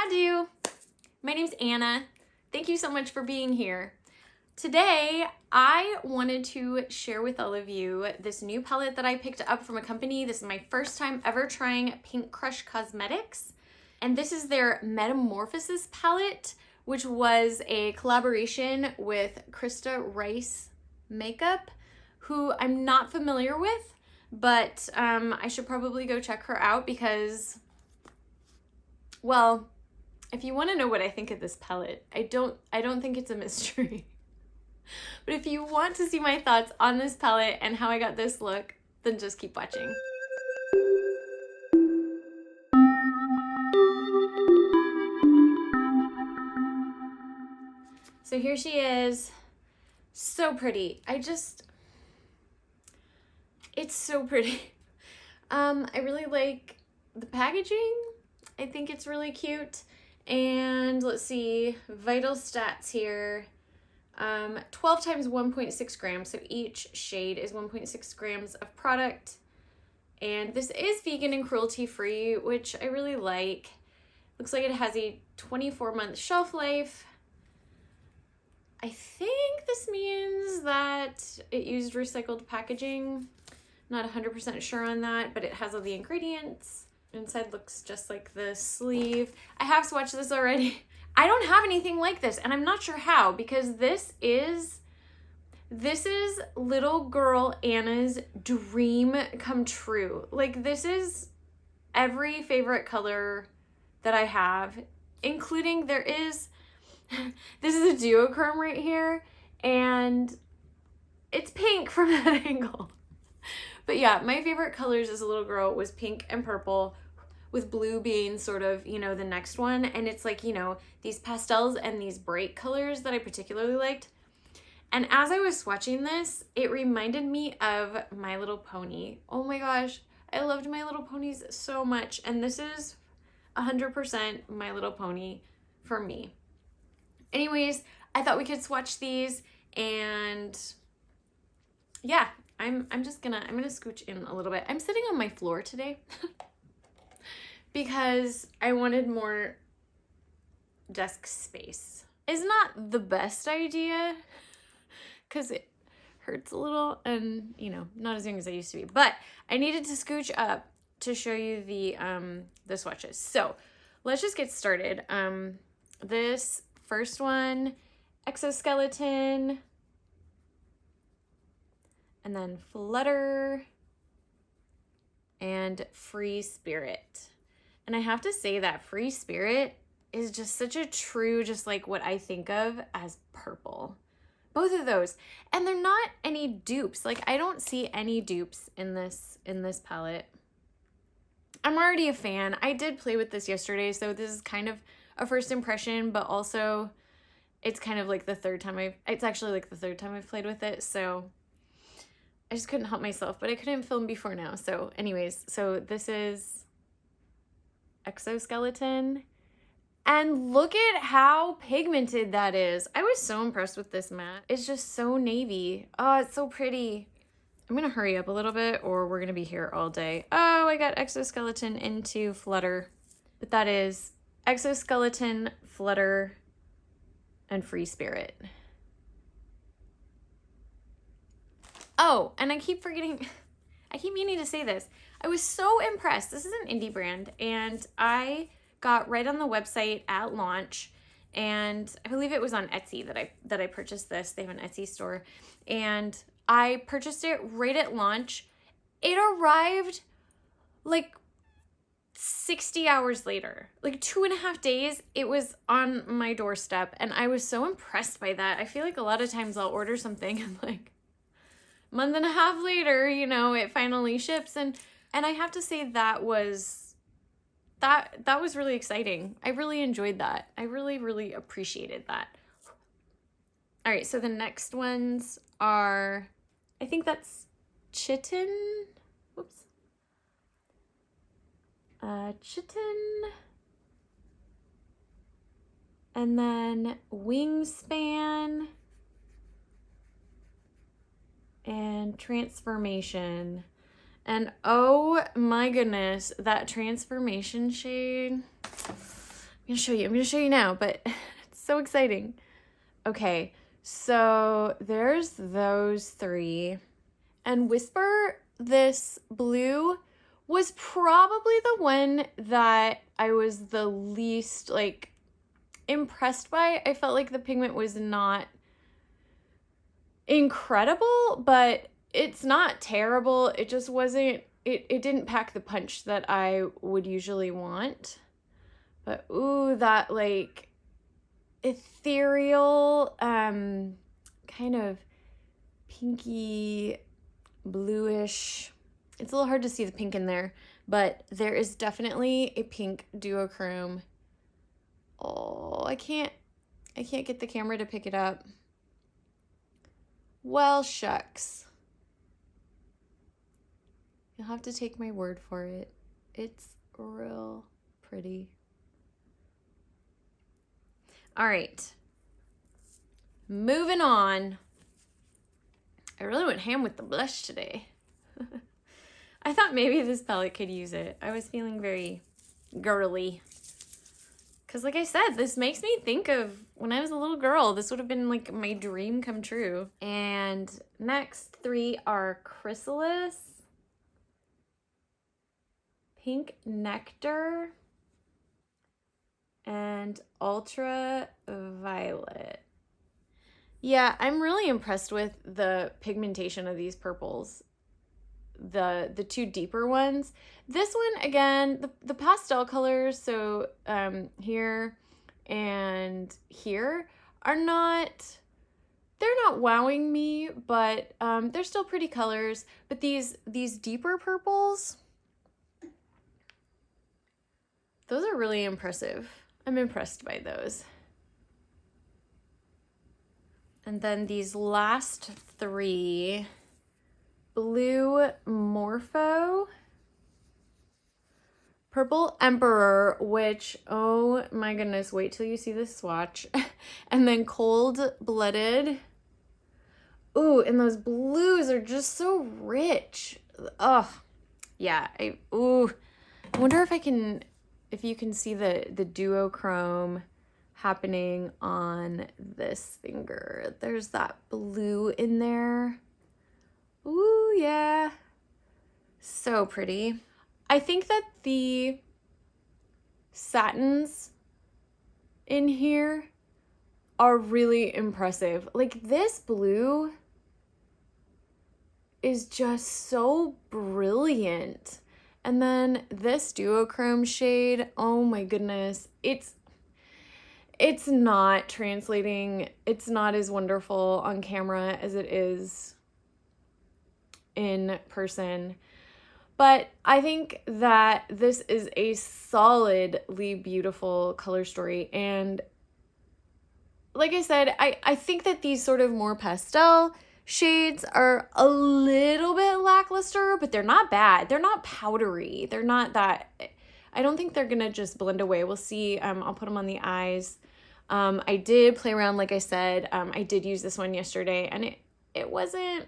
Bonjour! My name's Anna. Thank you so much for being here. Today, I wanted to share with all of you this new palette that I picked up from a company. This is my first time ever trying Pink Crush Cosmetics. And this is their Metamorphosis palette, which was a collaboration with Christa Rice Makeup, who I'm not familiar with, but I should probably go check her out because, well, if you want to know what I think of this palette, I don't think it's a mystery. But if you want to see my thoughts on this palette and how I got this look, then just keep watching. So here she is. So pretty. It's so pretty. I really like the packaging. I think it's really cute. And let's see, vital stats here. 12 times 1.6 grams, so each shade is 1.6 grams of product. And this is vegan and cruelty-free, which I really like. Looks like it has a 24-month shelf life. I think this means that it used recycled packaging. Not 100% sure on that, but it has all the ingredients. Inside looks just like the sleeve. I have swatched this already. I don't have anything like this, and I'm not sure how, because this is little girl Anna's dream come true. Like, this is every favorite color that I have, including this is a duochrome right here, and it's pink from that angle. But yeah, my favorite colors as a little girl was pink and purple, with blue being sort of, you know, the next one. And it's like, you know, these pastels and these bright colors that I particularly liked. And as I was swatching this, it reminded me of My Little Pony. Oh my gosh, I loved My Little Ponies so much. And this is 100% My Little Pony for me. Anyways, I thought we could swatch these, and yeah, I'm gonna scooch in a little bit. I'm sitting on my floor today because I wanted more desk space. It's not the best idea because it hurts a little and, you know, not as young as I used to be, but I needed to scooch up to show you the swatches. So let's just get started. This first one, Exoskeleton, and then Flutter, and Free Spirit. And I have to say that Free Spirit is just such a true, just like what I think of as purple. Both of those. And they're not any dupes. Like, I don't see any dupes in this palette. I'm already a fan. I did play with this yesterday, so this is kind of a first impression, but also it's kind of like it's actually like the third time I've played with it, so I just couldn't help myself, but I couldn't film before now. So anyways, so this is Exoskeleton, and look at how pigmented that is. I was so impressed with this matte. It's just so navy. Oh, it's so pretty. I'm gonna hurry up a little bit or we're gonna be here all day. Oh, I got Exoskeleton into Flutter, but that is Exoskeleton, Flutter, and Free Spirit. Oh, and I keep meaning to say this. I was so impressed. This is an indie brand, and I got right on the website at launch, and I believe it was on Etsy that I purchased this. They have an Etsy store, and I purchased it right at launch. It arrived like 60 hours later, like 2.5 days, it was on my doorstep, and I was so impressed by that. I feel like a lot of times I'll order something and like month and a half later, you know, it finally ships, and I have to say that was really exciting. I really enjoyed that. I really appreciated that. All right, so the next ones are, I think that's Chitin. Whoops. Chitin, and then Wingspan, and Transformation. And oh my goodness, that Transformation shade I'm gonna show you now, but it's so exciting. Okay, so there's those three. And Whisper, this blue, was probably the one that I was the least, like, impressed by. I felt like the pigment was not incredible, but it's not terrible. It just wasn't, it didn't pack the punch that I would usually want. But ooh, that like ethereal, kind of pinky, bluish. It's a little hard to see the pink in there, but there is definitely a pink duochrome. Oh, I can't get the camera to pick it up. Well, shucks. You'll have to take my word for it. It's real pretty. All right. Moving on. I really went ham with the blush today. I thought maybe this palette could use it. I was feeling very girly. Because like I said, this makes me think of when I was a little girl. This would have been like my dream come true. And next three are Chrysalis, Pink Nectar, and Ultraviolet. Yeah, I'm really impressed with the pigmentation of these purples. The two deeper ones. This one, again, the pastel colors, so here and here are not, they're not wowing me, but they're still pretty colors. But these deeper purples, those are really impressive. I'm impressed by those. And then these last three, Blue Morpho, Purple Emperor, which, oh my goodness, wait till you see this swatch. And then Cold Blooded. Ooh, and those blues are just so rich. Oh, yeah. I wonder if you can see the duochrome happening on this finger. There's that blue in there. Ooh, yeah. So pretty. I think that the satins in here are really impressive. Like this blue is just so brilliant. And then this duochrome shade, oh my goodness, it's not translating. It's not as wonderful on camera as it is in person. But I think that this is a solidly beautiful color story. And like I said, I think that these sort of more pastel shades are a little bit lackluster, but they're not bad. They're not powdery. They're not that, I don't think they're gonna just blend away. We'll see. I'll put them on the eyes. I did play around, like I said. I did use this one yesterday, and it wasn't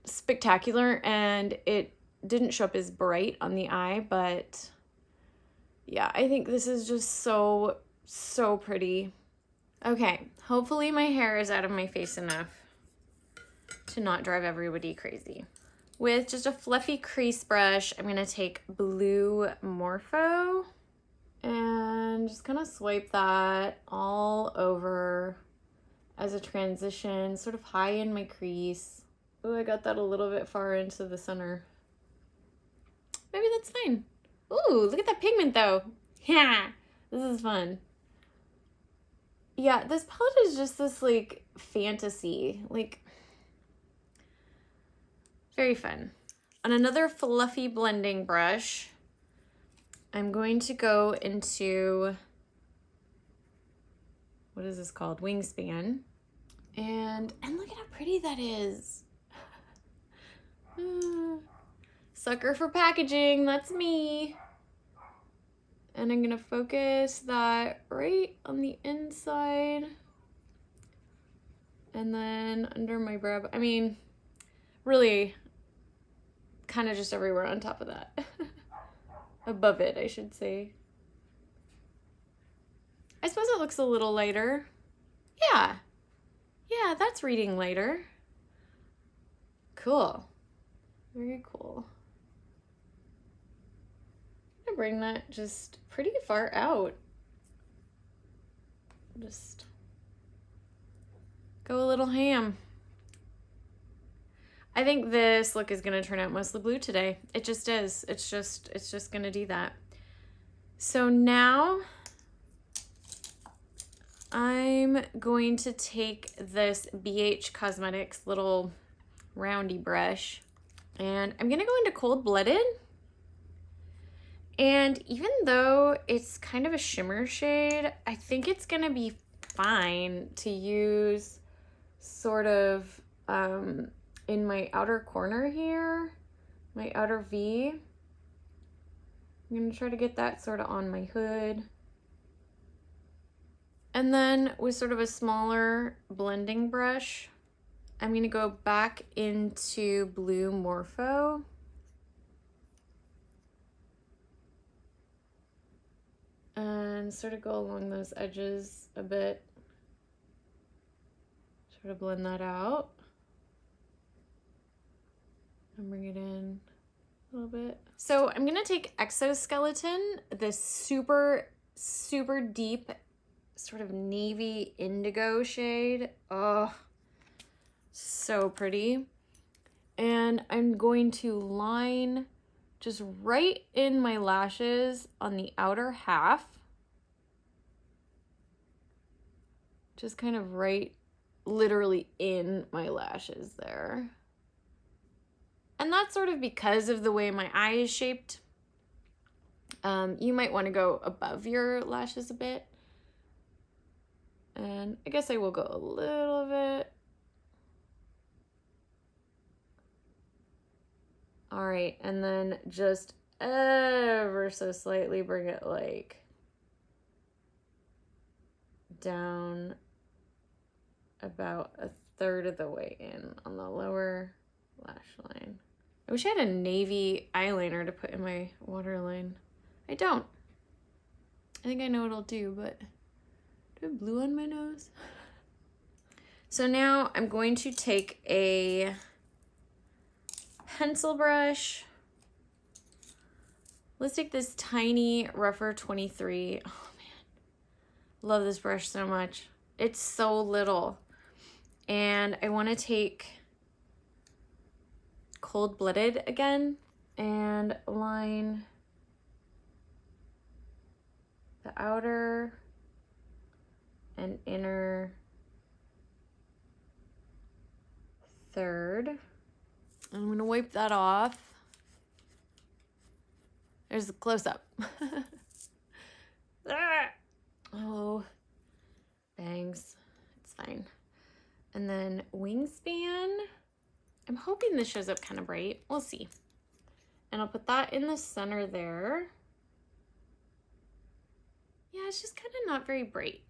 spectacular, and it didn't show up as bright on the eye, but yeah, I think this is just so pretty. Okay, hopefully my hair is out of my face enough to not drive everybody crazy. With just a fluffy crease brush, I'm gonna take Blue Morpho and just kind of swipe that all over as a transition, sort of high in my crease. Oh, I got that a little bit far into the center. Maybe that's fine. Ooh, look at that pigment though. Yeah, this is fun. Yeah, this palette is just this like fantasy, like very fun. On another fluffy blending brush, I'm going to go into, what is this called? Wingspan. And look at how pretty that is. Sucker for packaging, that's me. And I'm gonna focus that right on the inside. And then under my brow, I mean, really kind of just everywhere on top of that. Above it, I should say. looks a little lighter. Yeah. Yeah, that's reading lighter. Cool. Very cool. I'm gonna bring that just pretty far out. Just go a little ham. I think this look is gonna turn out mostly blue today. It just is. It's just gonna do that. So now I'm going to take this BH Cosmetics little roundy brush and I'm gonna go into Cold Blooded. And even though it's kind of a shimmer shade, I think it's gonna be fine to use sort of in my outer corner here, my outer V. I'm gonna try to get that sort of on my hood. And then with sort of a smaller blending brush, I'm gonna go back into Blue Morpho. And sort of go along those edges a bit. Sort of blend that out. And bring it in a little bit. So I'm gonna take Exoskeleton, this super, super deep sort of navy indigo shade. Oh, so pretty. And I'm going to line just right in my lashes on the outer half. Just kind of right, literally in my lashes there. And that's sort of because of the way my eye is shaped. You might want to go above your lashes a bit. And I guess I will go a little bit. All right, and then just ever so slightly bring it like down about a third of the way in on the lower lash line. I wish I had a navy eyeliner to put in my waterline. I don't. I think I know what I'll do, but do I have blue on my nose? So now I'm going to take a pencil brush. Let's take this tiny Rougher 23. Oh man, love this brush so much. It's so little. And I want to take Cold Blooded again and line the outer and inner third. I'm gonna wipe that off. There's a close-up. Oh, bangs. It's fine. And then Wingspan. I'm hoping this shows up kind of bright. We'll see. And I'll put that in the center there. Yeah, it's just kind of not very bright.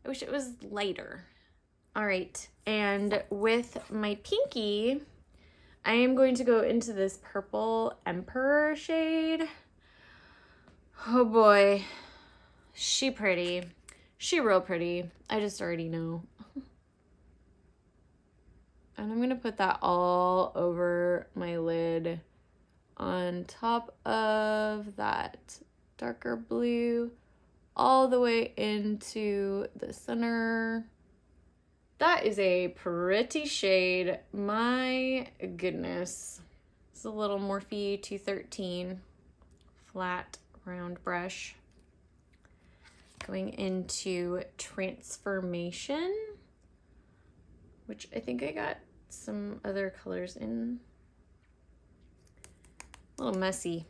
I wish it was lighter. All right, and with my pinky, I am going to go into this purple Emperor shade. Oh boy, she pretty. She real pretty. I just already know. And I'm gonna put that all over my lid on top of that darker blue, all the way into the center. That is a pretty shade. My goodness. It's a little Morphe 213 flat round brush. Going into Transformation, which I think I got some other colors in. A little messy.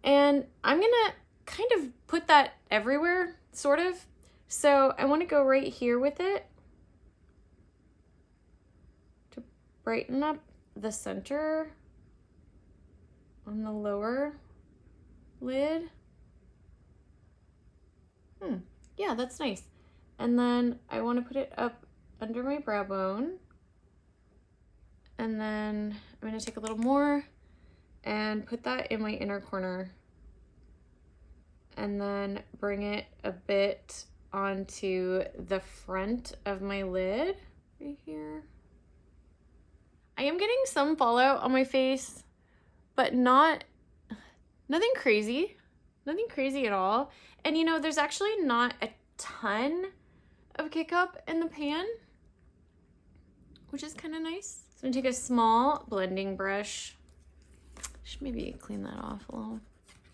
And I'm gonna kind of put that everywhere, sort of. So I want to go right here with it to brighten up the center on the lower lid. Yeah, that's nice. And then I want to put it up under my brow bone. And then I'm going to take a little more and put that in my inner corner. and then bring it a bit onto the front of my lid right here. I am getting some fallout on my face, but nothing crazy at all. And you know, there's actually not a ton of kick up in the pan, which is kind of nice. So I'm gonna take a small blending brush. Should maybe clean that off a little.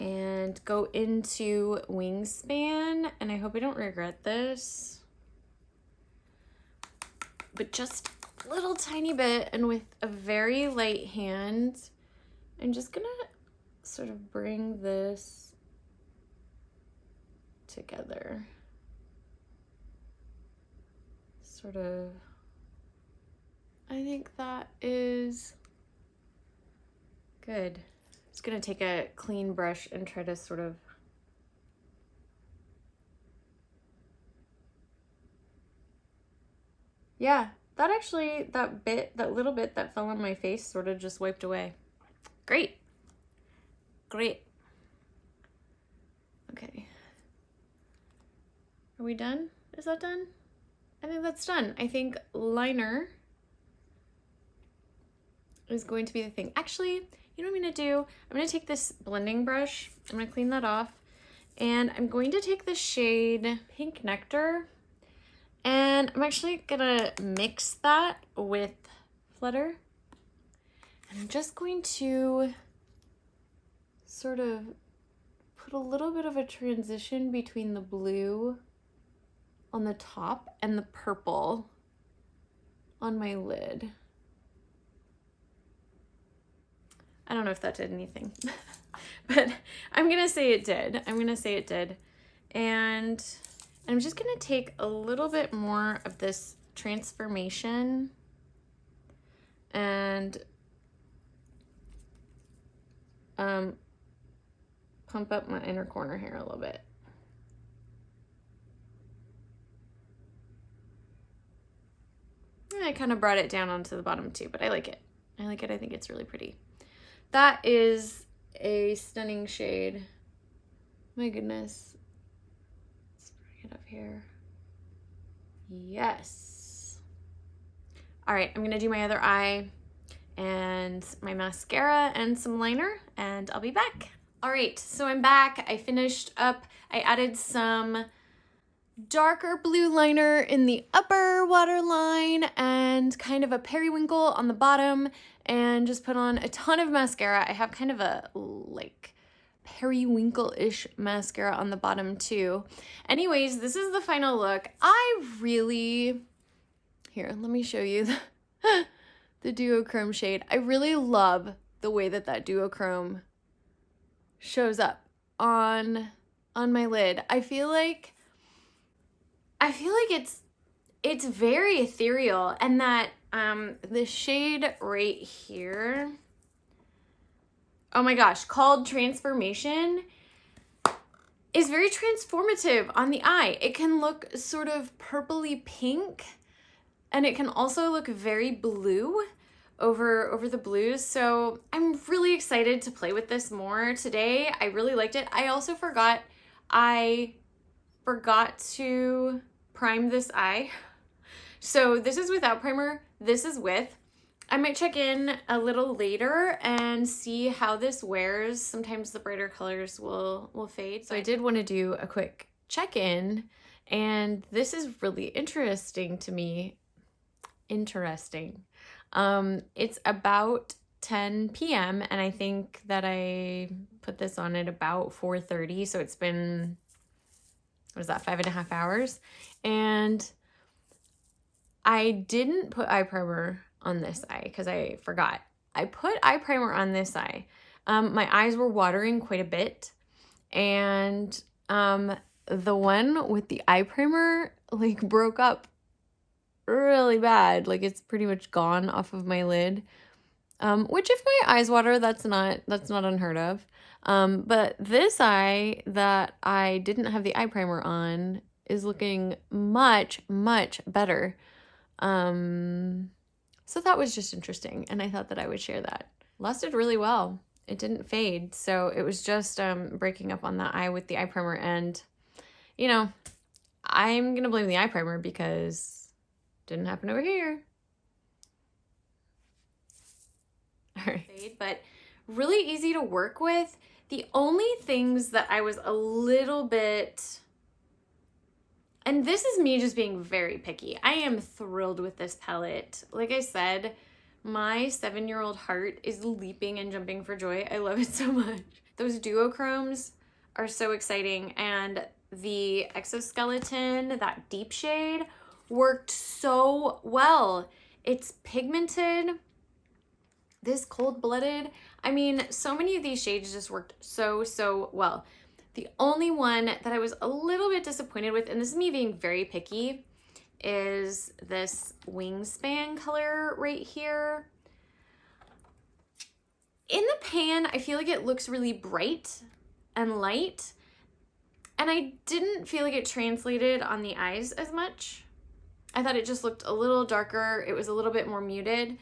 And go into Wingspan, and I hope I don't regret this, but just a little tiny bit, and with a very light hand, I'm just gonna sort of bring this together. Sort of, I think that is good. Just gonna take a clean brush and try to sort of that little bit that fell on my face sort of just wiped away. Great. Okay. Are we done? Is that done? I think that's done. I think liner is going to be the thing. Actually, you know what I'm gonna do? I'm gonna take this blending brush, I'm gonna clean that off, and I'm going to take the shade Pink Nectar, and I'm actually gonna mix that with Flutter. And I'm just going to sort of put a little bit of a transition between the blue on the top and the purple on my lid. I don't know if that did anything, but I'm gonna say it did. And I'm just gonna take a little bit more of this transformation and pump up my inner corner here a little bit. And I kind of brought it down onto the bottom too, but I like it. I think it's really pretty. That is a stunning shade. My goodness. Let's bring it up here. Yes. All right, I'm gonna do my other eye and my mascara and some liner, and I'll be back. All right, so I'm back. I finished up. I added some darker blue liner in the upper waterline and kind of a periwinkle on the bottom, and just put on a ton of mascara. I have kind of a like periwinkle-ish mascara on the bottom too. Anyways, this is the final look. Here, let me show you the duochrome shade. I really love the way that duochrome shows up on my lid. I feel like it's very ethereal, and that the shade right here, oh my gosh, called Transformation, is very transformative on the eye. It can look sort of purpley pink, and it can also look very blue over the blues. So I'm really excited to play with this more today. I really liked it. I also forgot to prime this eye. So this is without primer, this is with. I might check in a little later and see how this wears. Sometimes the brighter colors will fade. So I did want to do a quick check-in, and this is really interesting to me. It's about 10 p.m. and I think that I put this on at about 4:30. So it's been, what is that, 5.5 hours? And I didn't put eye primer on this eye because I forgot. I put eye primer on this eye. My eyes were watering quite a bit, and the one with the eye primer like broke up really bad. Like it's pretty much gone off of my lid. Which if my eyes water, that's not unheard of. But this eye that I didn't have the eye primer on is looking much, much better. So that was just interesting, and I thought that I would share that. Lasted really well. it didn't fade. So it was just breaking up on the eye with the eye primer. And, you know, I'm going to blame the eye primer because it didn't happen over here. All right. But really easy to work with. The only things that I was a little bit, and this is me just being very picky. I am thrilled with this palette. Like I said, my 7-year-old heart is leaping and jumping for joy. I love it so much. Those duochromes are so exciting, and the Exoskeleton, that deep shade, worked so well. It's pigmented. This cold-blooded, I mean, so many of these shades just worked so well. The only one that I was a little bit disappointed with, and this is me being very picky, is this Wingspan color right here. In the pan, I feel like it looks really bright and light, and I didn't feel like it translated on the eyes as much. I thought it just looked a little darker. It was a little bit more muted.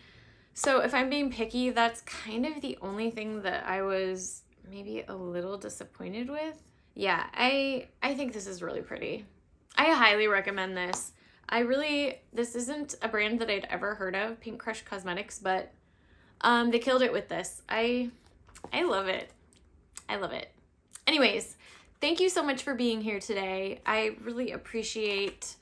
So if I'm being picky, that's kind of the only thing that I was maybe a little disappointed with. Yeah, I think this is really pretty. I highly recommend this. This isn't a brand that I'd ever heard of, Pink Crush Cosmetics, but they killed it with this. I love it. I love it. Anyways, thank you so much for being here today. I really appreciate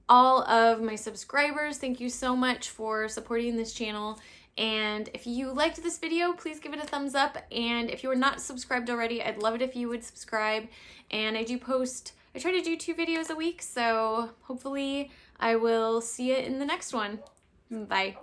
all of my subscribers. Thank you so much for supporting this channel. And if you liked this video, please give it a thumbs up. And if you are not subscribed already, I'd love it if you would subscribe. And I try to do 2 videos a week, so hopefully I will see you in the next one. Bye.